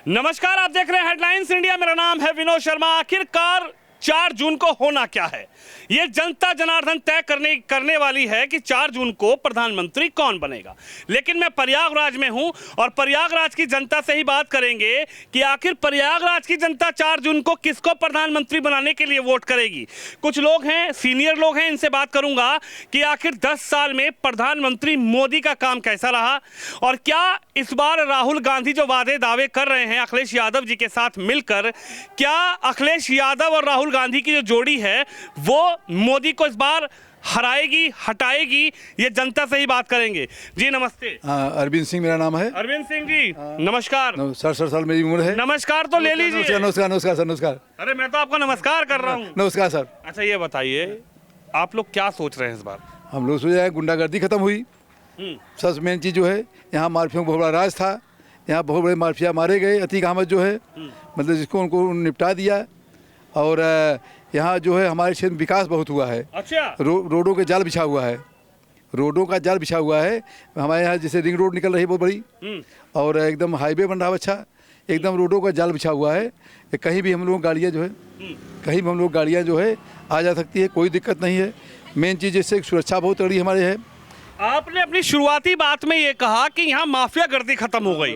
नमस्कार, आप देख रहे हैं हेडलाइंस इंडिया। मेरा नाम है विनोद शर्मा। आखिरकार 4 जून को होना क्या है, ये जनता जनार्दन तय करने वाली है कि 4 जून को प्रधानमंत्री कौन बनेगा। लेकिन मैं प्रयागराज में हूं और प्रयागराज की जनता से ही बात करेंगे कि आखिर प्रयागराज की जनता 4 जून को किसको प्रधानमंत्री बनाने के लिए वोट करेगी। कुछ लोग हैं, सीनियर लोग हैं, इनसे बात करूंगा कि आखिर 10 साल में प्रधानमंत्री मोदी का काम कैसा रहा और क्या इस बार राहुल गांधी जो वादे दावे कर रहे हैं अखिलेश यादव जी के साथ मिलकर, क्या अखिलेश यादव और राहुल गांधी की जो जोड़ी है वो मोदी को इस बार हराएगी, हटाएगी, ये जनता से ही बात करेंगे। जी नमस्ते। अरविंद सिंह मेरा नाम है। अरविंद सिंह जी नमस्कार। 60 साल मेरी उम्र है। नमस्कार तो ले लीजिए। नमस्कार नमस्कार सर, नमस्कार। अरे मैं तो आपको नमस्कार कर रहा हूँ। नमस्कार सर। अच्छा ये बताइए, आप लोग क्या सोच रहे हैं इस बार? हम लोग सोच रहे हैं गुंडागर्दी खत्म हुई। सबसे मेन चीज़ जो है, यहाँ माफियों का बहुत बड़ा राज था। यहाँ बहुत बड़े माफिया मारे गए। अतीक अहमद जो है मतलब जिसको उनको निपटा दिया। और यहाँ जो है हमारे क्षेत्र में विकास बहुत हुआ है। अच्छा। रोडों के जाल बिछा हुआ है, रोडों का जाल बिछा हुआ है। हमारे यहाँ जैसे रिंग रोड निकल रही है बहुत बड़ी, और एकदम हाईवे बन रहा है अच्छा, एकदम रोडों का जाल बिछा हुआ है। कहीं भी हम लोग गाड़ियाँ जो है, कहीं भी हम लोग गाड़ियाँ जो है आ जा सकती है, कोई दिक्कत नहीं है। मेन चीज़ जैसे सुरक्षा बहुत तगड़ी हमारे है। आपने अपनी शुरुआती बात में ये कहा कि यहाँ माफिया गर्दी खत्म हो गई।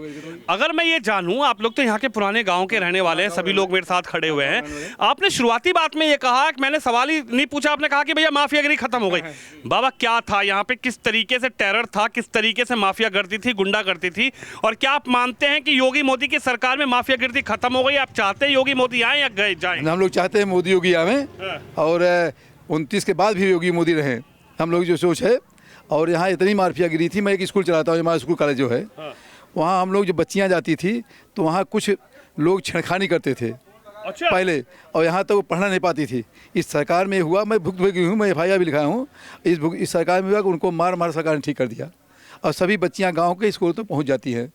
अगर मैं ये जानूं, आप लोग तो यहाँ के पुराने गांव के रहने वाले हैं, सभी लोग मेरे साथ खड़े हुए हैं। आपने शुरुआती बात में ये कहा कि मैंने सवाल ही नहीं पूछा, आपने कहा कि भैया माफिया गर्दी खत्म हो गई। बाबा क्या था यहाँ पे, किस तरीके से टेरर था, किस तरीके से माफिया गर्दी थी, गुंडा गर्दी थी, और क्या आप मानते हैं कि योगी मोदी की सरकार में माफिया गर्दी खत्म हो गई? आप चाहते हैं योगी मोदी आए या गए जाए? हम लोग चाहते हैं मोदी योगी आवे और 29 के बाद भी योगी मोदी रहे, हम लोग जो सोच है। और यहाँ इतनी माफिया गिरी थी। मैं एक स्कूल चलाता हूँ, हमारा स्कूल कॉलेज जो है, वहाँ हम लोग जो बच्चियाँ जाती थी तो वहाँ कुछ लोग छेड़खानी करते थे। अच्छा। पहले, और यहाँ तक वो पढ़ना नहीं पाती थी। इस सरकार में हुआ, मैं भुगतभोगी हूँ, मैं FIR भी लिखाया हूँ। इस सरकार में हुआ कि उनको मार सरकार ने ठीक कर दिया और सभी बच्चियाँ गाँव के स्कूल तक पहुँच जाती हैं,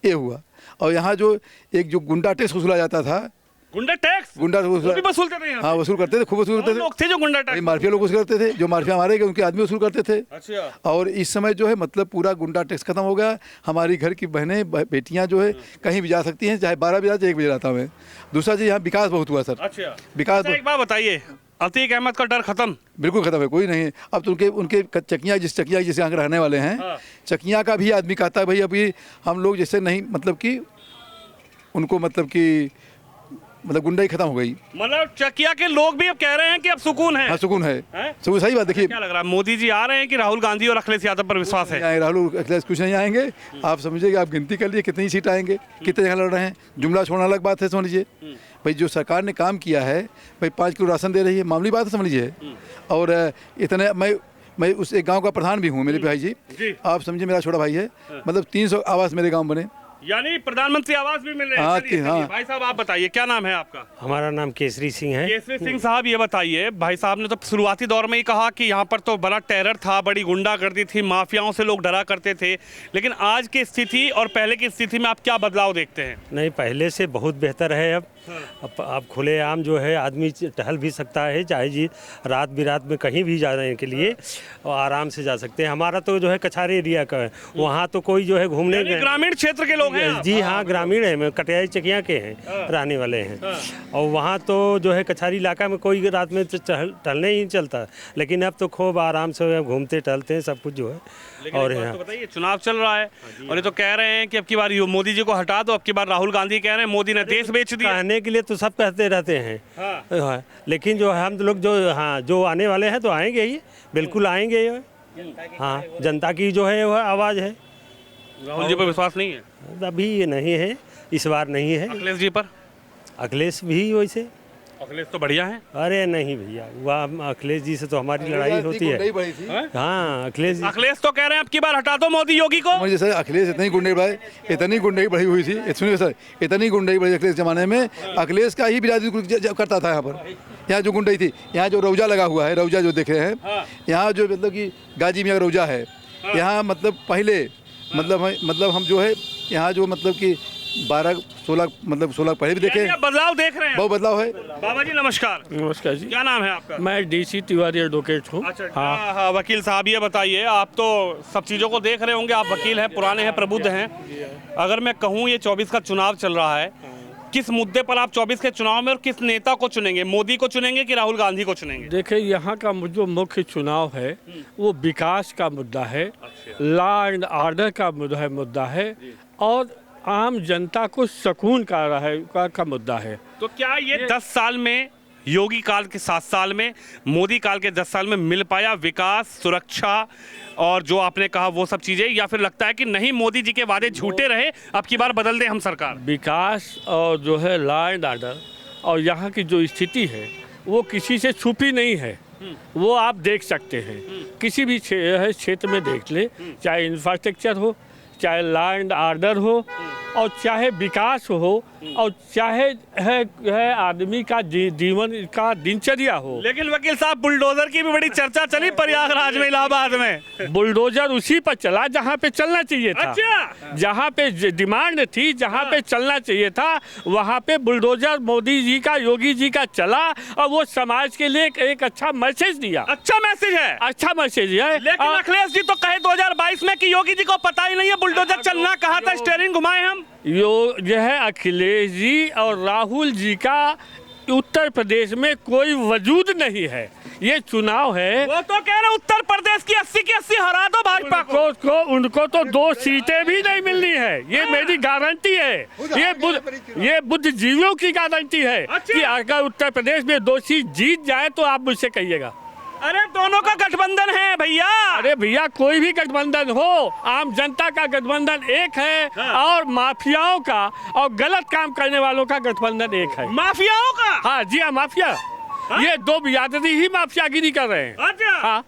ये हुआ। और यहाँ जो जो गुंडा टैक्स वसूला जाता था, गुंडा वसूलते थे। हाँ, वसूल करते थे, खूब वसूल करते थे। लोग थे जो गुंडा टैक्स, माफिया लोग वसूल करते थे, जो माफिया मारे गए उनके आदमी वसूल करते थे। अच्छा। और इस समय जो है मतलब पूरा गुंडा टैक्स खत्म हो गया। हमारी घर की बहनें बेटियां जो है कहीं भी जा सकती हैं, चाहे 12 बजे, 1 बजे रहता हूँ मैं। दूसरा चीज़, यहाँ विकास बहुत हुआ सर। अच्छा। विकास। एक बात बताइए, अतीक अहमद का डर खत्म? बिल्कुल खत्म है, कोई नहीं है अब तो। उनके चकिया जिस यहाँ रहने वाले हैं, चकिया का भी आदमी कहता है भाई अभी हम लोग जैसे नहीं, मतलब कि उनको मतलब गुंडाई खत्म हो गई। मतलब चकिया के लोग भी अब कह रहे हैं कि अब सुकून है। हाँ, सुकून है। सुकून, सही बात। देखिए क्या लग रहा है, मोदी जी आ रहे हैं कि राहुल गांधी और अखिलेश यादव पर विश्वास है? राहुल अखिलेश कुछ नहीं आएंगे। आप समझिए, आप गिनती कर लिए कितनी सीट आएंगे, कितने जगह लड़ रहे हैं। जुमला छोड़ना अलग बात है, समझ लीजिए भाई। जो सरकार ने काम किया है भाई, 5 किलो राशन दे रही है, मामूली बात है, समझ लीजिए। और इतने मैं उस एक गाँव का प्रधान भी हूँ, मेरे भाई जी। आप समझिए, मेरा छोटा भाई है। मतलब 300 आवास मेरे गाँव बने, यानी प्रधानमंत्री आवास भी मिल रहे हैं। हाँ। भाई साहब आप बताइए, क्या नाम है आपका? हमारा नाम केसरी सिंह है। केसरी सिंह साहब, ये बताइए, भाई साहब ने तो शुरुआती दौर में ही कहा कि यहाँ पर तो बड़ा टेरर था, बड़ी गुंडागर्दी थी, माफियाओं से लोग डरा करते थे, लेकिन आज की स्थिति और पहले की स्थिति में आप क्या बदलाव देखते हैं? नहीं, पहले से बहुत बेहतर है। अब खुलेआम जो है आदमी टहल भी सकता है, चाहे जी रात बिरात में कहीं भी जाने के लिए और आराम से जा सकते हैं। हमारा तो जो है कछारी एरिया का है, वहाँ तो कोई जो है घूमने, ग्रामीण क्षेत्र के लोग हैं। जी हाँ, ग्रामीण है, कटियाई चकिया के हैं, रहने वाले हैं। और वहाँ तो जो है कछारी इलाका में कोई रात में टहलने ही नहीं चलता, लेकिन अब तो खूब आराम से घूमते टहलते हैं, सब कुछ जो है। और तो बताइए, चुनाव चल रहा है और ये तो कह रहे हैं कि अब की बार मोदी जी को हटा दो, अब की बार राहुल गांधी कह रहे हैं मोदी ने देश बेच दिया। कहने के लिए तो सब कहते रहते हैं, लेकिन जो हम लोग जो आने वाले हैं तो आएंगे ही, बिल्कुल आएंगे। हाँ, जनता की जो है वह आवाज़ है। राहुल जी पर विश्वास नहीं है? अभी ये नहीं है, इस बार नहीं है। अखिलेश जी पर? अखिलेश भी वैसे, अखिलेश तो बढ़िया है। अरे नहीं भैया, वह अखिलेश जी से तो हमारी लड़ाई होती है। हाँ, अखिलेश तो कह रहे हैं अब की बार हटा दो मोदी योगी को। सर अखिलेश इतनी गुंडे बढ़ाई, इतनी गुंडे बढ़ी हुई थी, सुनिए सर, इतनी गुंडे बढ़ी अखिलेश जमाने में। अखिलेश का ही बिरादरी करता था यहाँ पर। यहाँ जो गुंडई थी, यहाँ जो रौजा लगा हुआ है, रौजा जो देख रहे हैं, यहाँ जो मतलब कि गाजी में रौजा है, यहाँ मतलब पहले मतलब हम जो है यहाँ जो मतलब कि 12-16 मतलब 16 पहले भी देखे यानी आप बदलाव देख रहे हैं। बहुत बदलाव है। बाबा जी नमस्कार, नमस्कार जी। क्या नाम है आपका? मैं डीसी तिवारी एडवोकेट हूँ। अच्छा हाँ। हाँ, वकील साहब ये बताइए, आप तो सब चीज़ों को देख रहे होंगे, आप वकील हैं, पुराने हैं, प्रबुद्ध हैं। अगर मैं कहूँ ये 24 का चुनाव चल रहा है, किस मुद्दे पर आप 24 के चुनाव में और किस नेता को चुनेंगे? मोदी को चुनेंगे कि राहुल गांधी को चुनेंगे? देखिए, यहाँ का जो मुख्य चुनाव है वो विकास का मुद्दा है, लॉ एंड ऑर्डर का मुद्दा है और आम जनता को सुकून का मुद्दा है। तो क्या ये 10 साल में, योगी काल के 7 साल में, मोदी काल के 10 साल में मिल पाया विकास, सुरक्षा और जो आपने कहा वो सब चीजें, या फिर लगता है कि नहीं मोदी जी के वादे झूठे रहे, अब की बार बदल दें हम सरकार? विकास और जो है लॉ एंड ऑर्डर और यहाँ की जो स्थिति है वो किसी से छुपी नहीं है, वो आप देख सकते हैं। किसी भी क्षेत्र में देख ले, चाहे इंफ्रास्ट्रक्चर हो, चाहे लॉ एंड ऑर्डर हो और चाहे विकास हो और चाहे है आदमी का जीवन का दिनचर्या हो। लेकिन वकील साहब, बुलडोजर की भी बड़ी चर्चा चली प्रयागराज में, इलाहाबाद में। बुलडोजर उसी पर चला जहाँ पे चलना चाहिए था। अच्छा। जहाँ पे डिमांड थी, जहाँ पे चलना चाहिए था, वहाँ पे बुलडोजर मोदी जी का, योगी जी का चला और वो समाज के लिए एक अच्छा मैसेज दिया। अच्छा मैसेज है, अच्छा मैसेज है। लेकिन अखिलेश जी तो कहे 2022 में कि योगी जी को पता ही नहीं है बुलडोजर चलना, कहा था स्टीयरिंग घुमाए हम। जो है अखिलेश जी और राहुल जी का उत्तर प्रदेश में कोई वजूद नहीं है। ये चुनाव है, वो तो कह रहे उत्तर प्रदेश की 80 की 80 हरा दो भाजपा को। उनको तो 2 सीटें भी नहीं मिलनी है, ये मेरी गारंटी है। ये बुद्धिजीवियों की गारंटी है। अच्छा। कि अगर उत्तर प्रदेश में 2 सीट जीत जाए तो आप मुझसे कहिएगा। अरे दोनों का गठबंधन है भैया। अरे भैया, कोई भी गठबंधन हो, आम जनता का गठबंधन एक है। हाँ। और माफियाओं का और गलत काम करने वालों का गठबंधन एक है। माफियाओं का? हाँ जी, हाँ, माफिया। हाँ? ये 2 बिरादरी ही माफियागिरी कर रहे हैं। अच्छा। हाँ,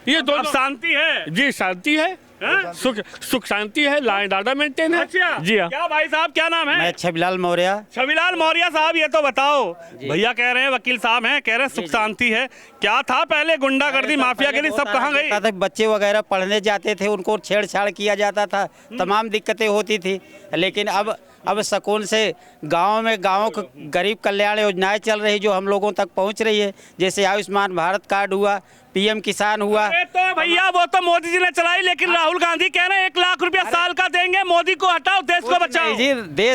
ये अब दोनों। शांति है? जी, शांति है, हाँ? सुख शांति है, लॉ एंड ऑर्डर मेंटेन है। अच्छा जी हाँ। क्या भाई साहब, क्या नाम है? मैं छबिलाल मौर्य। छविलाल मौर्य साहब, ये तो बताओ, भैया कह रहे हैं, वकील साहब हैं, कह रहे हैं सुख शांति है, क्या था पहले? गुंडागर्दी, माफियागिरी सब कहाँ गई? बच्चे वगैरह पढ़ने जाते थे, उनको छेड़छाड़ किया जाता था, तमाम दिक्कतें होती थी। लेकिन अब सुकून से गाँव में गरीब कल्याण योजनाएं चल रही जो हम लोगों तक पहुँच रही है, जैसे आयुष्मान भारत कार्ड हुआ, PM किसान हुआ। अरे तो भैया वो तो मोदी जी ने चलाई, लेकिन राहुल गांधी कह रहे हैं 1 लाख रुपया साल का देंगे, मोदी को हटाओ, देश को बचाओ। जी,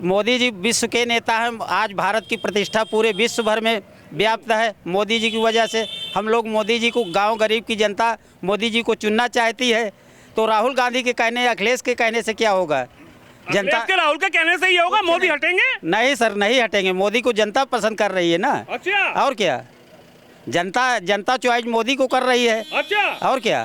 मोदी जी विश्व के नेता हैं। आज भारत की प्रतिष्ठा पूरे विश्व भर में व्याप्त है मोदी जी की वजह से। हम लोग मोदी जी को, गांव गरीब की जनता मोदी जी को चुनना चाहती है। तो राहुल गांधी के कहने, अखिलेश के कहने से क्या होगा? जनता के, राहुल के कहने से ये होगा, मोदी हटेंगे? नहीं सर, नहीं हटेंगे। मोदी को जनता पसंद कर रही है ना। अच्छा। और क्या, जनता चॉइस मोदी को कर रही है। अच्छा। और क्या?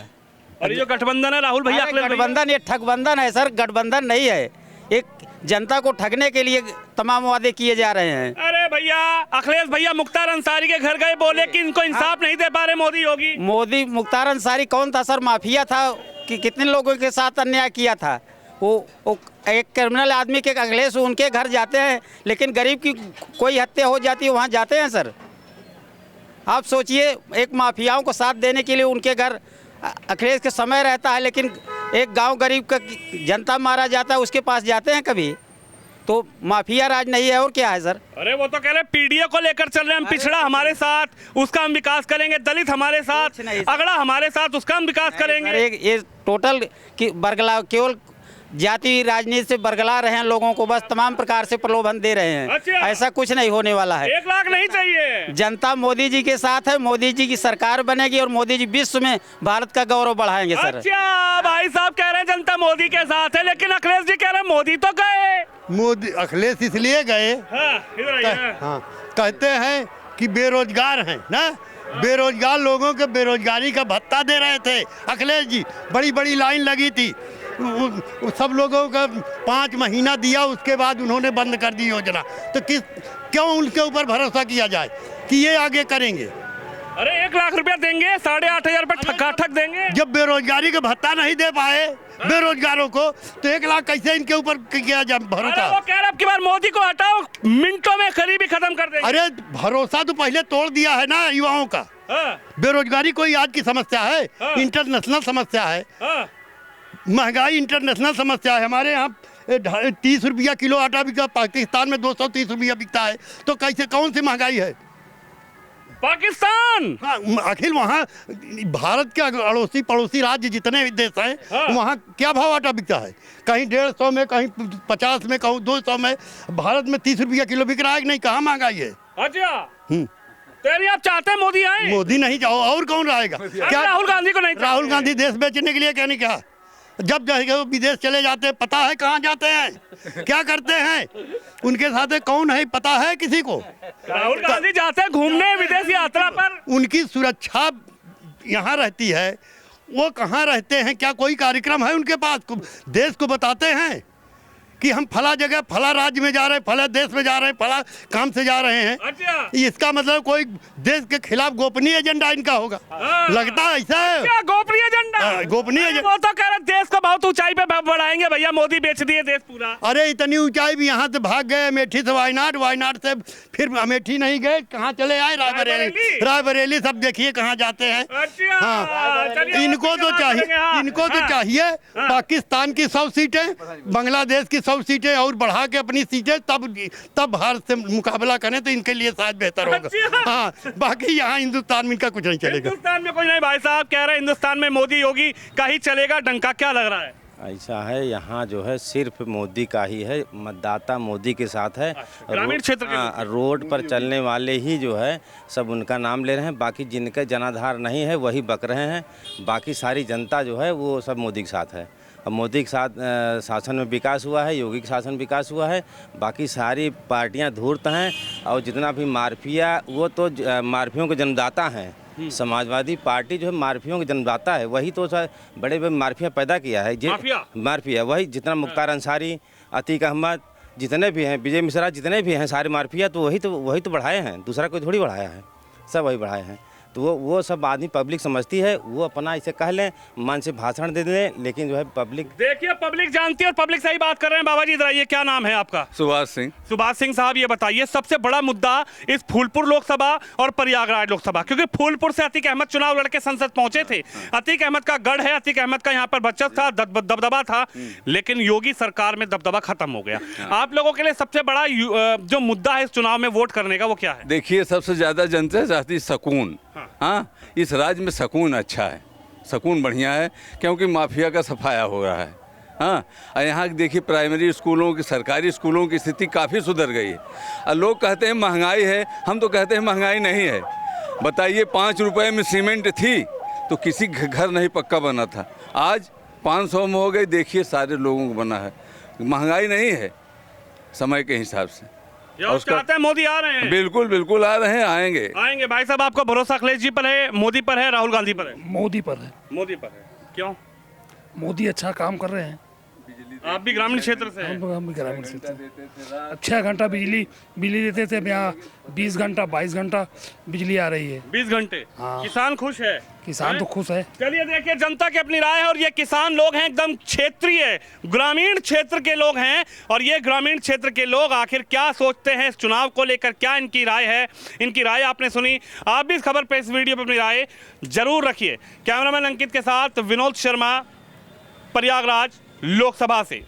और ये जो गठबंधन है राहुल भैया, अखिलेश भैया? गठबंधन ये ठगबंधन है सर, गठबंधन नहीं है। एक जनता को ठगने के लिए तमाम वादे किए जा रहे हैं। अरे भैया, अखिलेश भैया मुख्तार अंसारी के घर गए, बोले कि इनको इंसाफ नहीं दे पा रहे मोदी योगी। मोदी, मुख्तार अंसारी कौन था सर? माफिया था कि कितने लोगों के साथ अन्याय किया था। वो एक क्रिमिनल आदमी के अखिलेश उनके घर जाते हैं, लेकिन गरीब की कोई हत्या हो जाती है वहाँ जाते हैं सर। आप सोचिए, एक माफियाओं को साथ देने के लिए उनके घर अखिलेश के समय रहता है, लेकिन एक गांव गरीब का जनता मारा जाता है, उसके पास जाते हैं कभी? तो माफिया राज नहीं है और क्या है सर? अरे वो तो कह रहे PDA को लेकर चल रहे हैं, हम पिछड़ा हमारे साथ, उसका हम विकास करेंगे, दलित हमारे साथ, अगड़ा हमारे साथ, उसका हम विकास करेंगे। ये टोटल की बरगला, केवल जाति राजनीति से बरगला रहे हैं लोगों को, बस तमाम प्रकार से प्रलोभन दे रहे हैं। अच्छा। ऐसा कुछ नहीं होने वाला है। 1 लाख नहीं चाहिए। जनता मोदी जी के साथ है, मोदी जी की सरकार बनेगी और मोदी जी विश्व में भारत का गौरव बढ़ाएंगे सर। अच्छा, भाई साहब कह रहे हैं जनता मोदी के साथ है, लेकिन अखिलेश जी कह रहे हैं मोदी तो गए। मोदी, अखिलेश इसलिए गए, हाँ, इधर आइए। हाँ, कहते हैं कि बेरोजगार हैं ना, बेरोजगार लोगों के बेरोजगारी का भत्ता दे रहे थे अखिलेश जी। बड़ी बड़ी लाइन लगी थी, सब लोगों का 5 महीना दिया, उसके बाद उन्होंने बंद कर दी योजना। तो क्यों उनके ऊपर भरोसा किया जाए कि ये आगे करेंगे? अरे 1 लाख रुपया देंगे, 8,500 रुपये ठक देंगे। जब बेरोजगारी का भत्ता नहीं दे पाए बेरोजगारों को, तो 1 लाख कैसे इनके ऊपर किया जाए भरोसा? अरे वो कह रहे अब की बार मोदी को हटाओ, मिनटों में गरीबी खत्म कर देंगे। अरे भरोसा तो पहले तोड़ दिया है ना युवाओं का। हाँ। बेरोजगारी कोई आज की समस्या है? हाँ। इंटरनेशनल समस्या है। हाँ। महंगाई इंटरनेशनल समस्या है। हमारे यहाँ 30 रुपया किलो आटा बिकता, पाकिस्तान में 230 रुपया बिकता है, तो कैसे कौन सी महंगाई है? पाकिस्तान हाँ, आखिर वहाँ भारत के अड़ोसी पड़ोसी राज्य जितने भी देश हैं, हाँ। वहाँ क्या भाव आटा बिकता है? कहीं 150 में, कहीं 50 में, कहीं 200 में। भारत में 30 रुपया किलो बिक रहा है कि नहीं? कहाँ महंगाई है? अच्छा तो यानी आप चाहते हैं मोदी आए? मोदी नहीं जाओ, और कौन रहेगा? क्या राहुल गांधी को नहीं चाहते? राहुल गांधी देश बेचने के लिए क्या नहीं कहा? जब जाएगा वो विदेश चले जाते हैं, पता है कहाँ जाते हैं, क्या करते हैं, उनके साथ कौन है पता है किसी को? राहुल गांधी जाते हैं घूमने विदेश यात्रा पर। उनकी सुरक्षा यहाँ रहती है, वो कहाँ रहते हैं? क्या कोई कार्यक्रम है उनके पास? देश को बताते हैं कि हम फला जगह फला राज्य में जा रहे हैं, फला देश में जा रहे हैं, फला काम से जा रहे हैं। अच्छा इसका मतलब कोई देश के खिलाफ गोपनीय एजेंडा इनका होगा। लगता है ऐसा है। क्या गोपनीय एजेंडा? गोपनीय अरे वो तो कह रहे देश को बहुत ऊंचाई पे बढ़ाएंगे भैया, मोदी बेच दिए देश पूरा। अरे इतनी ऊंचाई भी, यहाँ से भाग गए अमेठी से वायनाड, वायनाड से फिर अमेठी नहीं गए, कहाँ चले आए? रायबरेली। रायबरेली सब देखिए कहाँ जाते हैं। अच्छा हाँ, चलिए, इनको तो चाहिए, हाँ, इनको तो हाँ। चाहिए पाकिस्तान की 100 सीटें, बांग्लादेश की 100 सीटें और बढ़ा के अपनी सीटें, तब भारत से मुकाबला करें तो इनके लिए शायद बेहतर होगा। अच्छा। हाँ, बाकी यहाँ हिंदुस्तान में इनका कुछ नहीं चलेगा। हिंदुस्तान में कुछ नहीं। भाई साहब कह रहे हैं हिंदुस्तान में मोदी योगी का ही चलेगा डंका, क्या लग रहा है? ऐसा है, यहाँ जो है सिर्फ मोदी का ही है, मतदाता मोदी के साथ है। ग्रामीण क्षेत्र के हाँ, रोड पर चलने वाले ही जो है सब उनका नाम ले रहे हैं, बाकी जिनका जनाधार नहीं है वही बक रहे हैं। बाकी सारी जनता जो है वो सब मोदी के साथ है। अब मोदी के साथ शासन में विकास हुआ है, योगी के शासन विकास हुआ है, बाकी सारी पार्टियां धूर्त हैं। और जितना भी माफिया, वो तो माफियों के जन्मदाता हैं। समाजवादी पार्टी जो है माफियों के जन्मदाता है, वही तो बड़े बड़े माफिया पैदा किया है। माफिया वही, जितना मुख्तार अंसारी, अतीक अहमद, जितने भी हैं, विजय मिश्रा, जितने भी हैं सारे माफिया, तो वही तो बढ़ाए हैं, दूसरा कोई थोड़ी बढ़ाया है, सब वही बढ़ाए हैं। तो वो सब आदमी पब्लिक समझती है, वो अपना इसे कह लें, मन से भाषण दे दें, लेकिन जो है पब्लिक, देखिए पब्लिक जानती है और पब्लिक सही बात कर रहे हैं। बाबा जी इधर आइए, क्या नाम है आपका? सुभाष सिंह। सुभाष सिंह साहब ये बताइए, सबसे बड़ा मुद्दा इस फूलपुर लोकसभा और प्रयागराज लोकसभा, क्योंकि फूलपुर से अतीक अहमद चुनाव लड़के संसद पहुंचे थे। अतीक अहमद का गढ़ है, अतीक अहमद का यहाँ पर बचत था, दबदबा था, लेकिन योगी सरकार में दबदबा खत्म हो गया। आप लोगों के लिए सबसे बड़ा जो मुद्दा है इस चुनाव में वोट करने का, वो क्या है? देखिए, सबसे ज़्यादा जनता चाहती सुकून। हाँ, इस राज्य में सुकून अच्छा है, सुकून बढ़िया है, क्योंकि माफिया का सफाया हो रहा है। हाँ, और यहाँ देखिए प्राइमरी स्कूलों की, सरकारी स्कूलों की स्थिति काफ़ी सुधर गई है। और लोग कहते हैं महंगाई है, हम तो कहते हैं महंगाई नहीं है। बताइए, 5 रुपए में सीमेंट थी तो किसी घर नहीं पक्का बना था, आज 500 में हो गई। देखिए सारे लोगों को बना है, महंगाई नहीं है समय के हिसाब से। चाहते हैं मोदी आ रहे हैं? बिल्कुल बिल्कुल आ रहे हैं, आएंगे। भाई साहब, आपको भरोसा अखिलेश जी पर है, मोदी पर है, राहुल गांधी पर है? मोदी पर है। मोदी पर है, क्यों? मोदी अच्छा काम कर रहे हैं। आप भी ग्रामीण क्षेत्र से हैं? हम भी ग्रामीण क्षेत्र से। 6 घंटा बिजली देते थे, यहाँ 20 घंटा 22 घंटा बिजली आ रही है। 20 घंटे। हाँ। किसान खुश है? किसान तो खुश है। चलिए देखिए, जनता की अपनी राय है, और ये किसान लोग हैं एकदम क्षेत्रीय ग्रामीण क्षेत्र के लोग हैं, और ये ग्रामीण क्षेत्र के लोग आखिर क्या सोचते हैं इस चुनाव को लेकर, क्या इनकी राय है? इनकी राय आपने सुनी, आप भी इस खबर पे, इस वीडियो पे अपनी राय जरूर रखिए। कैमरामैन अंकित के साथ विनोद शर्मा, प्रयागराज लोकसभा से।